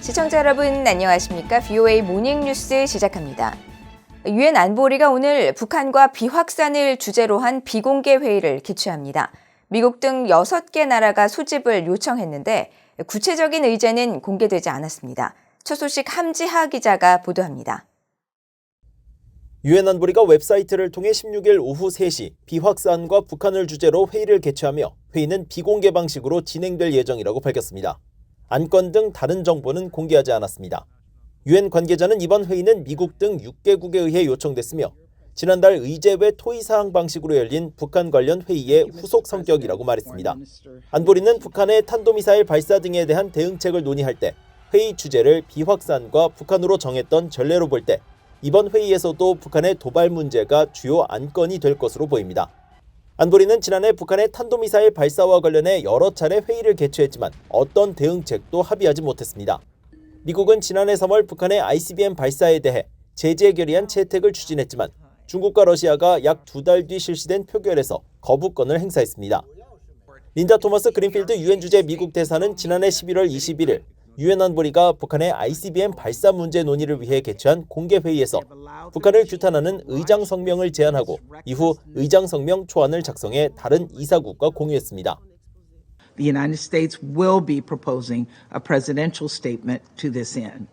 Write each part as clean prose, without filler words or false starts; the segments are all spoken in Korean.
시청자 여러분 안녕하십니까? VOA 모닝뉴스 시작합니다. 유엔 안보리가 오늘 북한과 비확산을 주제로 한 비공개 회의를 개최합니다. 미국 등 6개 나라가 소집을 요청했는데 구체적인 의제는 공개되지 않았습니다. 첫 소식 함지하 기자가 보도합니다. 유엔 안보리가 웹사이트를 통해 16일 오후 3시 비확산과 북한을 주제로 회의를 개최하며 회의는 비공개 방식으로 진행될 예정이라고 밝혔습니다. 안건 등 다른 정보는 공개하지 않았습니다. 유엔 관계자는 이번 회의는 미국 등 6개국에 의해 요청됐으며 지난달 의제외 토의사항 방식으로 열린 북한 관련 회의의 후속 성격이라고 말했습니다. 안보리는 북한의 탄도미사일 발사 등에 대한 대응책을 논의할 때 회의 주제를 비확산과 북한으로 정했던 전례로 볼 때 이번 회의에서도 북한의 도발 문제가 주요 안건이 될 것으로 보입니다. 안보리는 지난해 북한의 탄도미사일 발사와 관련해 여러 차례 회의를 개최했지만 어떤 대응책도 합의하지 못했습니다. 미국은 지난해 3월 북한의 ICBM 발사에 대해 제재 결의안 채택을 추진했지만 중국과 러시아가 약 2달 뒤 실시된 표결에서 거부권을 행사했습니다. 린다 토머스 그린필드 유엔 주재 미국 대사는 지난해 11월 21일 유엔 안보리가 북한의 ICBM 발사 문제 논의를 위해 개최한 공개 회의에서 북한을 규탄하는 의장 성명을 제안하고 이후 의장 성명 초안을 작성해 다른 이사국과 공유했습니다. The United States will be proposing a presidential statement to this end.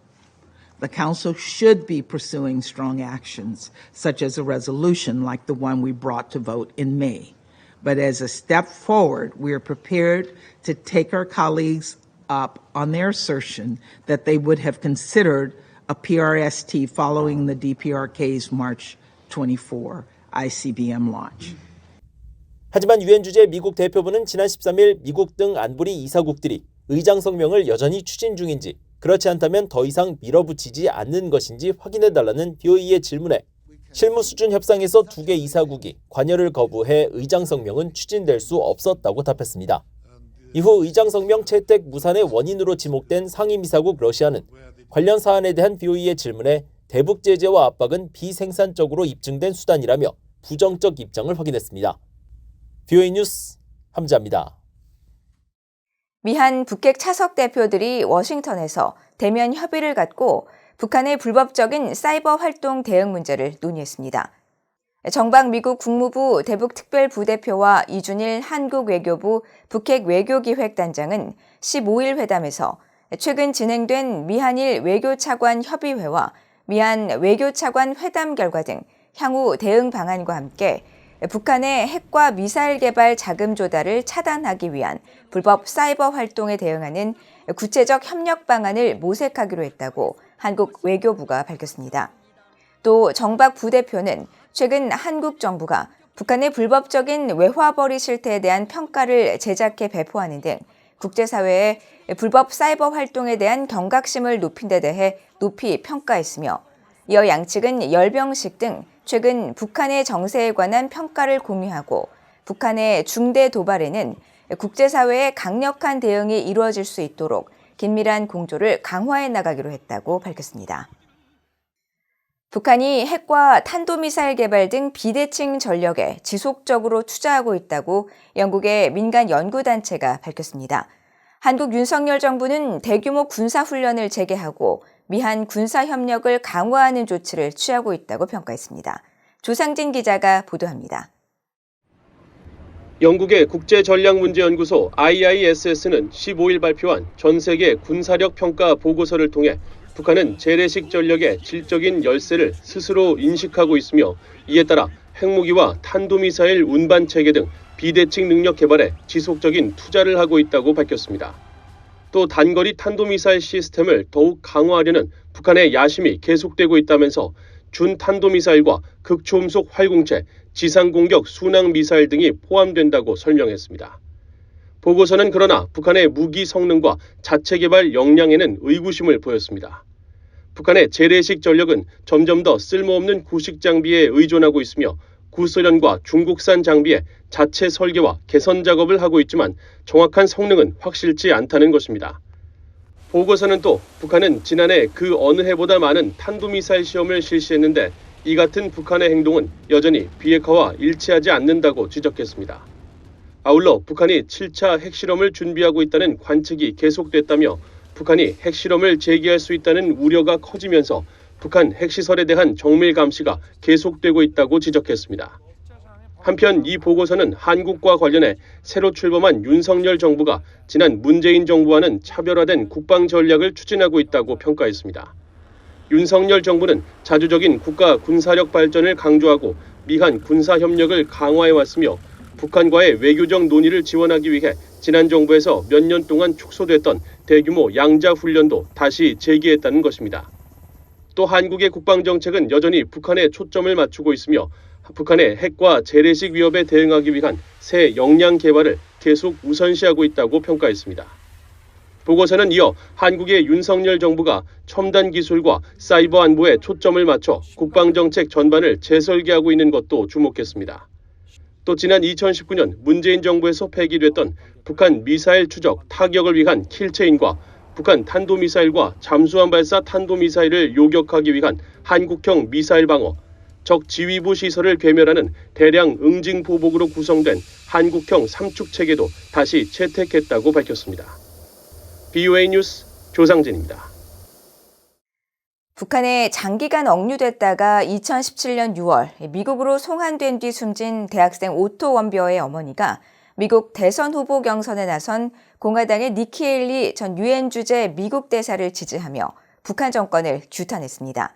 The Council should be pursuing strong actions, such as a resolution like the one we brought to vote in May. But as a step forward, we are prepared to take our colleagues up on their assertion that they would have considered a PRST following the DPRK's March 24 ICBM launch. 하지만 유엔 주재 미국 대표부는 지난 13일 미국 등 안보리 이사국들이 의장 성명을 여전히 추진 중인지 그렇지 않다면 더 이상 밀어붙이지 않는 것인지 확인해달라는 VOA의 질문에 실무 수준 협상에서 2개 이사국이 관여를 거부해 의장 성명은 추진될 수 없었다고 답했습니다. 이후 의장 성명 채택 무산의 원인으로 지목된 상임이사국 러시아는 관련 사안에 대한 VOA의 질문에 대북 제재와 압박은 비생산적으로 입증된 수단이라며 부정적 입장을 확인했습니다. VOA 뉴스 함지하입니다. 미한 북핵 차석 대표들이 워싱턴에서 대면 협의를 갖고 북한의 불법적인 사이버 활동 대응 문제를 논의했습니다. 정박 미국 국무부 대북특별부대표와 이준일 한국 외교부 북핵 외교기획단장은 15일 회담에서 최근 진행된 미한일 외교차관 협의회와 미한 외교차관 회담 결과 등 향후 대응 방안과 함께 북한의 핵과 미사일 개발 자금 조달을 차단하기 위한 불법 사이버 활동에 대응하는 구체적 협력 방안을 모색하기로 했다고 한국 외교부가 밝혔습니다. 또 정박 부대표는 최근 한국 정부가 북한의 불법적인 외화벌이 실태에 대한 평가를 제작해 배포하는 등 국제사회의 불법 사이버 활동에 대한 경각심을 높인 데 대해 높이 평가했으며 이어 양측은 열병식 등 최근 북한의 정세에 관한 평가를 공유하고 북한의 중대 도발에는 국제사회의 강력한 대응이 이루어질 수 있도록 긴밀한 공조를 강화해 나가기로 했다고 밝혔습니다. 북한이 핵과 탄도미사일 개발 등 비대칭 전력에 지속적으로 투자하고 있다고 영국의 민간 연구단체가 밝혔습니다. 한국 윤석열 정부는 대규모 군사훈련을 재개하고 미한 군사협력을 강화하는 조치를 취하고 있다고 평가했습니다. 조상진 기자가 보도합니다. 영국의 국제전략문제연구소 IISS는 15일 발표한 전 세계 군사력 평가 보고서를 통해 북한은 재래식 전력의 질적인 열세를 스스로 인식하고 있으며 이에 따라 핵무기와 탄도미사일 운반 체계 등 비대칭 능력 개발에 지속적인 투자를 하고 있다고 밝혔습니다. 또 단거리 탄도미사일 시스템을 더욱 강화하려는 북한의 야심이 계속되고 있다면서 준탄도미사일과 극초음속 활공체, 지상공격 순항미사일 등이 포함된다고 설명했습니다. 보고서는 그러나 북한의 무기 성능과 자체 개발 역량에는 의구심을 보였습니다. 북한의 재래식 전력은 점점 더 쓸모없는 구식 장비에 의존하고 있으며 구소련과 중국산 장비에 자체 설계와 개선 작업을 하고 있지만 정확한 성능은 확실치 않다는 것입니다. 보고서는 또 북한은 지난해 그 어느 해보다 많은 탄도미사일 시험을 실시했는데 이 같은 북한의 행동은 여전히 비핵화와 일치하지 않는다고 지적했습니다. 아울러 북한이 7차 핵실험을 준비하고 있다는 관측이 계속됐다며 북한이 핵실험을 재개할 수 있다는 우려가 커지면서 북한 핵시설에 대한 정밀 감시가 계속되고 있다고 지적했습니다. 한편 이 보고서는 한국과 관련해 새로 출범한 윤석열 정부가 지난 문재인 정부와는 차별화된 국방 전략을 추진하고 있다고 평가했습니다. 윤석열 정부는 자주적인 국가 군사력 발전을 강조하고 미한 군사협력을 강화해왔으며 북한과의 외교적 논의를 지원하기 위해 지난 정부에서 몇 년 동안 축소됐던 대규모 양자훈련도 다시 재개했다는 것입니다. 또 한국의 국방정책은 여전히 북한에 초점을 맞추고 있으며 북한의 핵과 재래식 위협에 대응하기 위한 새 역량 개발을 계속 우선시하고 있다고 평가했습니다. 보고서는 이어 한국의 윤석열 정부가 첨단 기술과 사이버 안보에 초점을 맞춰 국방정책 전반을 재설계하고 있는 것도 주목했습니다. 또 지난 2019년 문재인 정부에서 폐기됐던 북한 미사일 추적 타격을 위한 킬체인과 북한 탄도미사일과 잠수함 발사 탄도미사일을 요격하기 위한 한국형 미사일 방어, 적 지휘부 시설을 괴멸하는 대량 응징 보복으로 구성된 한국형 삼축 체계도 다시 채택했다고 밝혔습니다. BOA 뉴스 조상진입니다. 북한에 장기간 억류됐다가 2017년 6월 미국으로 송환된 뒤 숨진 대학생 오토 원비어의 어머니가 미국 대선 후보 경선에 나선 공화당의 니키 헤일리 전 유엔 주재 미국 대사를 지지하며 북한 정권을 규탄했습니다.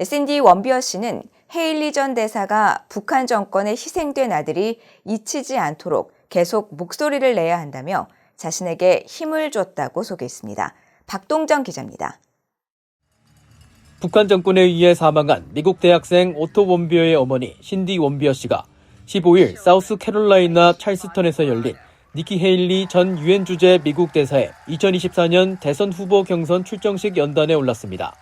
샌디 원비어 씨는 헤일리 전 대사가 북한 정권에 희생된 아들이 잊히지 않도록 계속 목소리를 내야 한다며 자신에게 힘을 줬다고 소개했습니다. 박동정 기자입니다. 북한 정권에 의해 사망한 미국 대학생 오토 원비어의 어머니 신디 원비어 씨가 15일 사우스캐롤라이나 찰스턴에서 열린 니키 헤일리 전 유엔 주재 미국 대사의 2024년 대선 후보 경선 출정식 연단에 올랐습니다.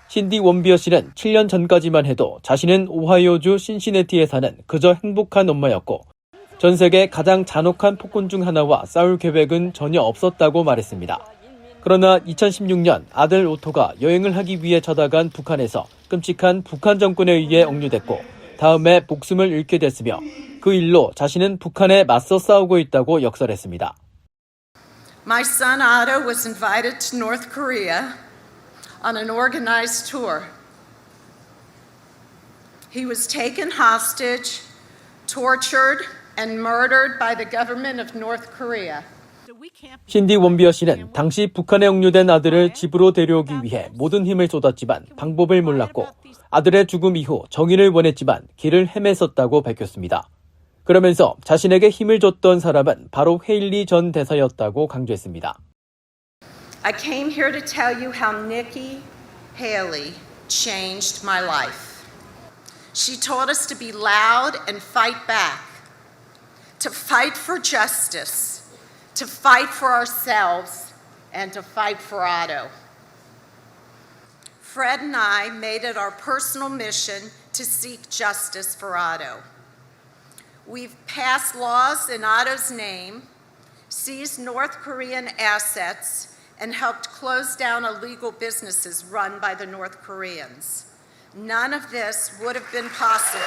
신디 원비어 씨는 7년 전까지만 해도 자신은 오하이오주 신시내티에 사는 그저 행복한 엄마였고 전 세계 가장 잔혹한 폭군 중 하나와 싸울 계획은 전혀 없었다고 말했습니다. 그러나 2016년 아들 오토가 여행을 하기 위해 쳐다간 북한에서 끔찍한 북한 정권에 의해 억류됐고 다음에 목숨을 잃게 됐으며 그 일로 자신은 북한에 맞서 싸우고 있다고 역설했습니다. My son Otto was invited to North Korea on an organized tour. He was taken hostage, tortured, and murdered by the government of North Korea. 신디 원비어 씨는 당시 북한에 억류된 아들을 집으로 데려오기 위해 모든 힘을 쏟았지만 방법을 몰랐고 아들의 죽음 이후 정의를 원했지만 길을 헤맸었다고 밝혔습니다. 그러면서 자신에게 힘을 줬던 사람은 바로 헤일리 전 대사였다고 강조했습니다. I came here to tell you how Nikki Haley changed my life. She taught us to be loud and fight back, to fight for justice, to fight for ourselves, and to fight for Otto. Fred and I made it our personal mission to seek justice for Otto. We've passed laws in Otto's name, seized North Korean assets, and helped close down illegal businesses run by the North Koreans. None of this would have been possible.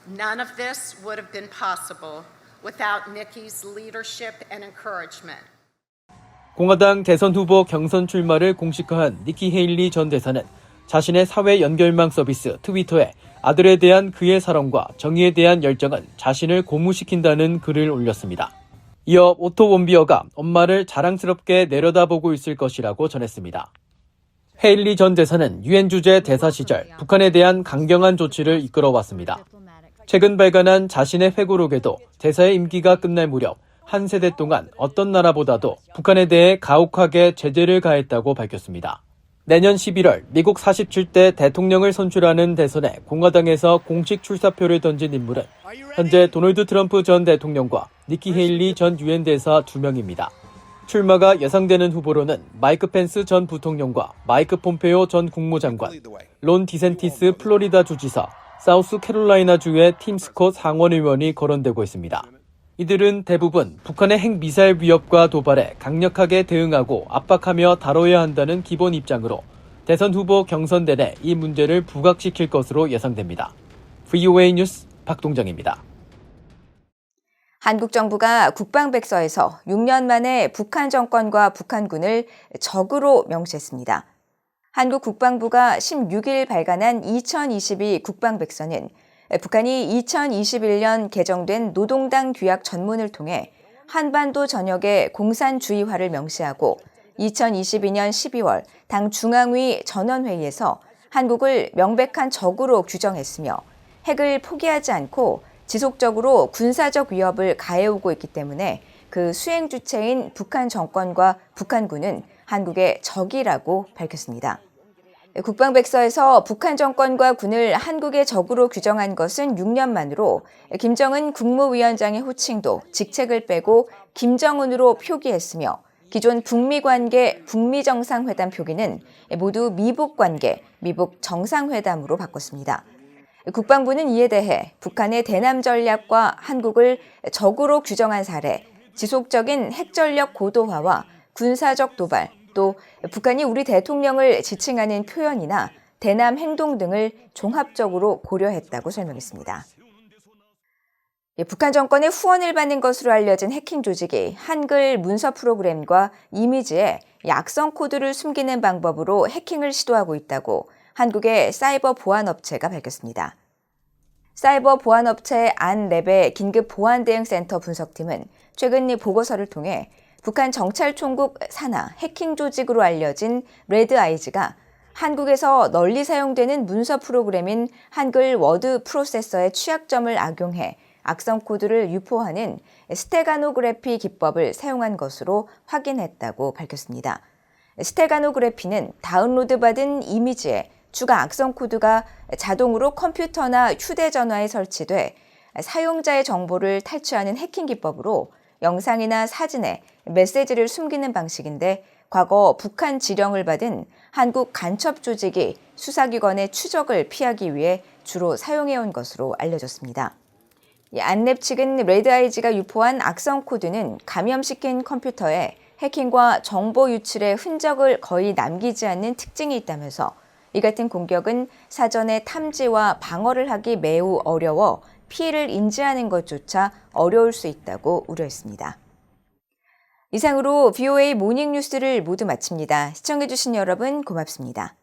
None of this would have been possible without Nikki's leadership and encouragement. 공화당 대선 후보 경선 출마를 공식화한 니키 헤일리 전 대사는 자신의 사회 연결망 서비스 트위터에 아들에 대한 그의 사랑과 정의에 대한 열정은 자신을 고무시킨다는 글을 올렸습니다. 이어 오토 원비어가 엄마를 자랑스럽게 내려다보고 있을 것이라고 전했습니다. 헤일리 전 대사는 유엔 주재 대사 시절 북한에 대한 강경한 조치를 이끌어왔습니다. 최근 발간한 자신의 회고록에도 대사의 임기가 끝날 무렵 한 세대 동안 어떤 나라보다도 북한에 대해 가혹하게 제재를 가했다고 밝혔습니다. 내년 11월 미국 47대 대통령을 선출하는 대선에 공화당에서 공식 출사표를 던진 인물은 현재 도널드 트럼프 전 대통령과 니키 헤일리 전 유엔 대사 2명입니다. 출마가 예상되는 후보로는 마이크 펜스 전 부통령과 마이크 폼페오 전 국무장관, 론 디센티스 플로리다 주지사, 사우스캐롤라이나주의 팀 스콧 상원의원이 거론되고 있습니다. 이들은 대부분 북한의 핵미사일 위협과 도발에 강력하게 대응하고 압박하며 다뤄야 한다는 기본 입장으로 대선 후보 경선 내내 이 문제를 부각시킬 것으로 예상됩니다. VOA 뉴스 박동정입니다. 한국 정부가 국방백서에서 6년 만에 북한 정권과 북한군을 적으로 명시했습니다. 한국 국방부가 16일 발간한 2022 국방백서는 북한이 2021년 개정된 노동당 규약 전문을 통해 한반도 전역의 공산주의화를 명시하고 2022년 12월 당 중앙위 전원회의에서 한국을 명백한 적으로 규정했으며 핵을 포기하지 않고 지속적으로 군사적 위협을 가해오고 있기 때문에 그 수행 주체인 북한 정권과 북한군은 한국의 적이라고 밝혔습니다. 국방백서에서 북한 정권과 군을 한국의 적으로 규정한 것은 6년 만으로 김정은 국무위원장의 호칭도 직책을 빼고 김정은으로 표기했으며 기존 북미관계 북미정상회담 표기는 모두 미북관계 미북정상회담으로 바꿨습니다. 국방부는 이에 대해 북한의 대남 전략과 한국을 적으로 규정한 사례, 지속적인 핵전력 고도화와 군사적 도발, 또 북한이 우리 대통령을 지칭하는 표현이나 대남 행동 등을 종합적으로 고려했다고 설명했습니다. 북한 정권의 후원을 받는 것으로 알려진 해킹 조직이 한글 문서 프로그램과 이미지에 악성 코드를 숨기는 방법으로 해킹을 시도하고 있다고 한국의 사이버 보안업체가 밝혔습니다. 사이버 보안업체 안랩의 긴급보안대응센터 분석팀은 최근 이 보고서를 통해 북한 정찰총국 산하 해킹 조직으로 알려진 레드아이즈가 한국에서 널리 사용되는 문서 프로그램인 한글 워드 프로세서의 취약점을 악용해 악성 코드를 유포하는 스테가노그래피 기법을 사용한 것으로 확인했다고 밝혔습니다. 스테가노그래피는 다운로드받은 이미지에 추가 악성 코드가 자동으로 컴퓨터나 휴대전화에 설치돼 사용자의 정보를 탈취하는 해킹 기법으로 영상이나 사진에 메시지를 숨기는 방식인데 과거 북한 지령을 받은 한국 간첩 조직이 수사기관의 추적을 피하기 위해 주로 사용해온 것으로 알려졌습니다. 안랩 측은 레드아이즈가 유포한 악성 코드는 감염시킨 컴퓨터에 해킹과 정보 유출의 흔적을 거의 남기지 않는 특징이 있다면서 이 같은 공격은 사전에 탐지와 방어를 하기 매우 어려워 피해를 인지하는 것조차 어려울 수 있다고 우려했습니다. 이상으로 VOA 모닝뉴스를 모두 마칩니다. 시청해주신 여러분 고맙습니다.